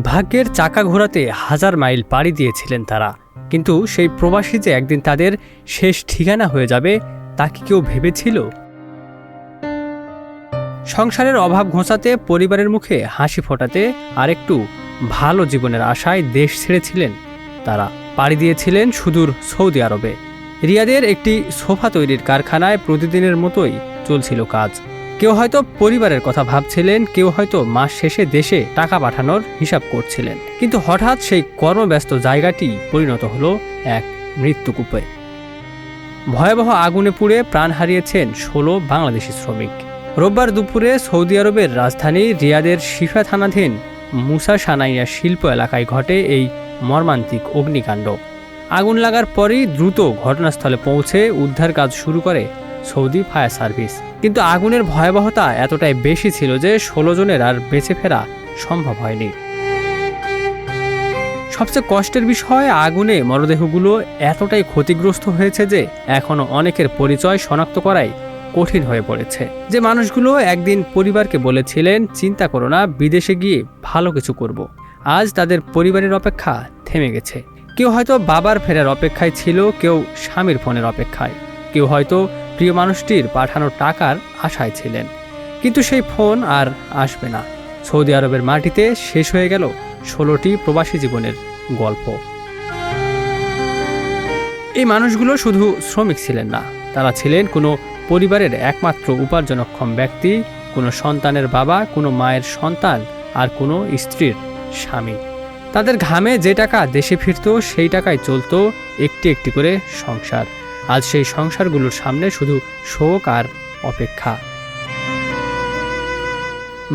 ভাগ্যের চাকা ঘোরাতে হাজার মাইল পাড়ি দিয়েছিলেন তারা, কিন্তু সেই প্রবাসী যে একদিন তাদের শেষ ঠিকানা হয়ে যাবে তা কি কেউ ভেবেছিল? সংসারের অভাব ঘোচাতে, পরিবারের মুখে হাসি ফোটাতে আর একটু ভালো জীবনের আশায় দেশ ছেড়েছিলেন তারা। পাড়ি দিয়েছিলেন সুদূর সৌদি আরবে। রিয়াদের একটি সোফা তৈরির কারখানায় প্রতিদিনের মতোই চলছিল কাজ। কেউ হয়তো পরিবারের কথা ভাবছিলেন, কেউ হয়তো মাস শেষে দেশে টাকা পাঠানোর হিসাব করছিলেন। কিন্তু হঠাৎ সেই কর্মব্যস্ত জায়গাটি পরিণত হলো এক মৃত্যুকূপে। ভয়াবহ আগুনে পুড়ে প্রাণ হারিয়েছেন ১৬ বাংলাদেশি শ্রমিক। রোববার দুপুরে সৌদি আরবের রাজধানী রিয়াদের শিফা থানাধীন মুসা সানাইয়া শিল্প এলাকায় ঘটে এই মর্মান্তিক অগ্নিকাণ্ড। আগুন লাগার পরই দ্রুত ঘটনাস্থলে পৌঁছে উদ্ধার কাজ শুরু করে সৌদি ফায়ার সার্ভিস। কিন্তু আগুনের ভয়াবহতা এতটাই বেশি ছিল যে ১৬ জনের আর বেঁচে ফেরা সম্ভব হয়নি। সবচেয়ে কষ্টের বিষয়, আগুনে মরদেহগুলো এতটাই ক্ষতিগ্রস্ত হয়েছে যে এখনও অনেকের পরিচয় শনাক্ত করাই কঠিন হয়ে পড়েছে। যে মানুষগুলো একদিন পরিবারকে বলেছিলেন, চিন্তা করো না, বিদেশে গিয়ে ভালো কিছু করব, আজ তাদের পরিবারের অপেক্ষা থেমে গেছে। কেউ হয়তো বাবার ফেরার অপেক্ষায় ছিল, কেউ স্বামীর ফোনের অপেক্ষায়, কেউ হয়তো প্রিয় মানুষটির পাঠানো টাকার আশায় ছিলেন। কিন্তু সেই ফোন আর আসবে না। সৌদি আরবের মাটিতে শেষ হয়ে গেল ১৬টি প্রবাসী জীবনের গল্প। এই মানুষগুলো শুধু শ্রমিক ছিলেন না, তারা ছিলেন কোনো পরিবারের একমাত্র উপার্জনক্ষম ব্যক্তি, কোনো সন্তানের বাবা, কোনো মায়ের সন্তান, আর কোনো স্ত্রীর স্বামী। তাদের ঘামে যে টাকা দেশে ফিরত, সেই টাকায় চলত একটি একটি করে সংসার। আজ সেই সংসারগুলোর সামনে শুধু শোক আর অপেক্ষা।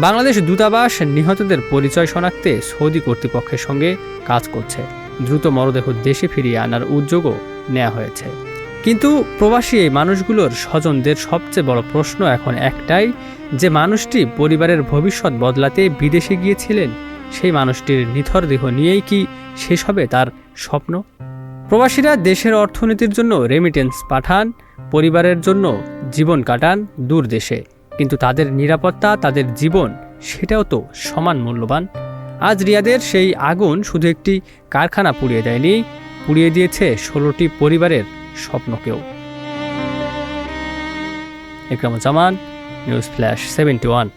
বাংলাদেশ দূতাবাস নিহতদের পরিচয় শনাক্তে সৌদি কর্তৃপক্ষের সঙ্গে কাজ করছে। দ্রুত মরদেহ দেশে ফিরিয়ে আনার উদ্যোগও নেওয়া হয়েছে। কিন্তু প্রবাসী এই মানুষগুলোর স্বজনদের সবচেয়ে বড় প্রশ্ন এখন একটাই, যে মানুষটি পরিবারের ভবিষ্যৎ বদলাতে বিদেশে গিয়েছিলেন, সেই মানুষটির নিথর দেহ নিয়েই কি শেষ হবে তার স্বপ্ন? প্রবাসীরা দেশের অর্থনীতির জন্য রেমিটেন্স পাঠান, পরিবারের জন্য জীবন কাটান দূর দেশে, কিন্তু তাদের নিরাপত্তা, তাদের জীবন, সেটাও তো সমান মূল্যবান। আজ রিয়াদের সেই আগুন শুধু একটি কারখানা পুড়িয়ে দেয়নি, পুড়িয়ে দিয়েছে ১৬টি পরিবারের স্বপ্নকেও। Ikramuzzaman, news flash 71।